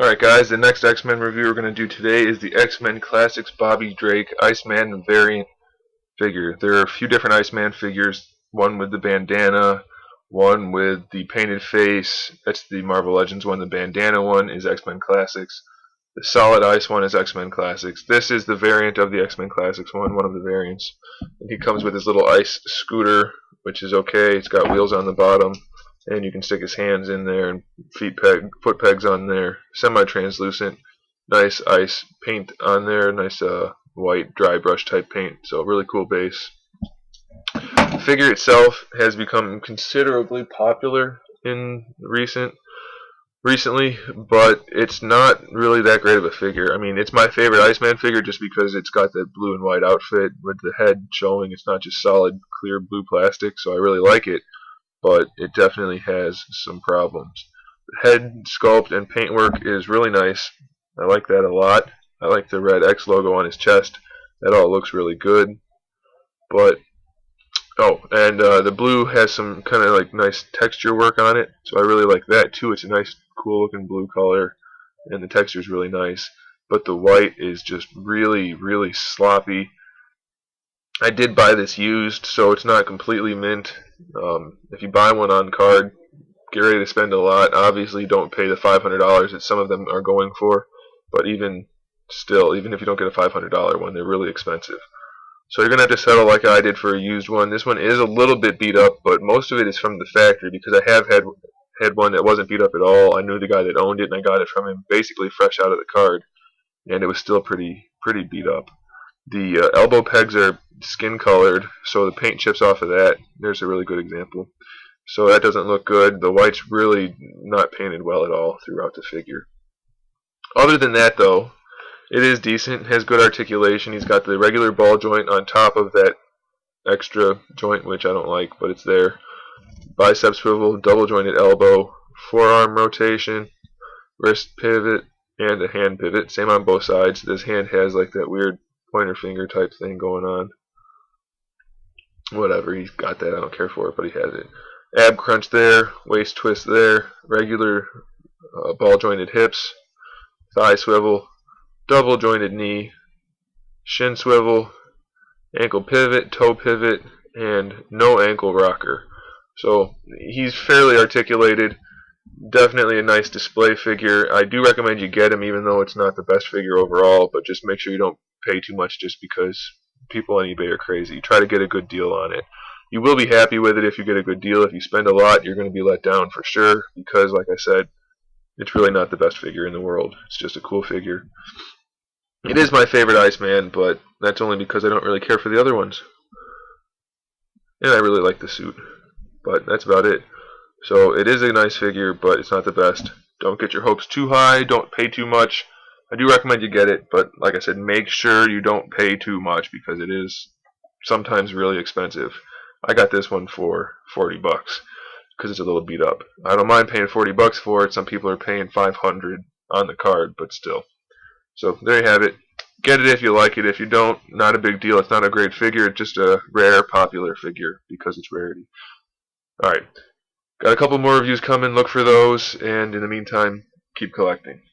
Alright guys, the next X-Men review we're going to do today is the X-Men Classics Bobby Drake Iceman variant figure. There are a few different Iceman figures, one with the bandana, one with the painted face. That's the Marvel Legends one. The bandana one is X-Men Classics. The solid ice one is X-Men Classics. This is the variant of the X-Men Classics one of the variants. And he comes with his little ice scooter, which is okay. It's got wheels on the bottom, and you can stick his hands in there and foot pegs on there. Semi-translucent, nice ice paint on there, nice white dry brush type paint. So really cool base. The figure itself has become considerably popular in recently, but it's not really that great of a figure. I mean, it's my favorite Iceman figure just because it's got that blue and white outfit with the head showing. It's not just solid clear blue plastic, so I really like it, but it definitely has some problems. The head sculpt and paintwork is really nice. I like that a lot. I like the red X logo on his chest. That all looks really good. But the blue has some kind of like nice texture work on it, so I really like that too. It's a nice, cool looking blue color, and the texture is really nice. But the white is just really, really sloppy. I did buy this used, so it's not completely mint. If you buy one on card, get ready to spend a lot. Obviously, don't pay the $500 that some of them are going for, but even still, even if you don't get a $500 one, they're really expensive. So you're going to have to settle like I did for a used one. This one is a little bit beat up, but most of it is from the factory because I have had one that wasn't beat up at all. I knew the guy that owned it, and I got it from him basically fresh out of the card, and it was still pretty beat up. The elbow pegs are skin colored, so the paint chips off of that. There's a really good example. So that doesn't look good. The white's really not painted well at all throughout the figure. Other than that, though, it is decent. It has good articulation. He's got the regular ball joint on top of that extra joint, which I don't like, but it's there. Bicep swivel, double jointed elbow, forearm rotation, wrist pivot, and a hand pivot. Same on both sides. This hand has like that weird pointer finger type thing going on. Whatever, he's got that. I don't care for it, but he has it. Ab crunch there, waist twist there, regular ball jointed hips, thigh swivel, double jointed knee, shin swivel, ankle pivot, toe pivot, and no ankle rocker. So he's fairly articulated. Definitely a nice display figure. I do recommend you get him, even though it's not the best figure overall, but just make sure you don't pay too much just because people on eBay are crazy. Try to get a good deal on it. You will be happy with it if you get a good deal. If you spend a lot, you're going to be let down for sure because, like I said, it's really not the best figure in the world. It's just a cool figure. It is my favorite Iceman, but that's only because I don't really care for the other ones. And I really like the suit. But that's about it. So it is a nice figure, but it's not the best. Don't get your hopes too high. Don't pay too much. I do recommend you get it, but like I said, make sure you don't pay too much because it is sometimes really expensive. I got this one for $40 because it's a little beat up. I don't mind paying $40 for it. Some people are paying $500 on the card, but still. So there you have it. Get it if you like it. If you don't, not a big deal. It's not a great figure. It's just a rare, popular figure because it's rarity. Alright. Got a couple more reviews coming. Look for those. And in the meantime, keep collecting.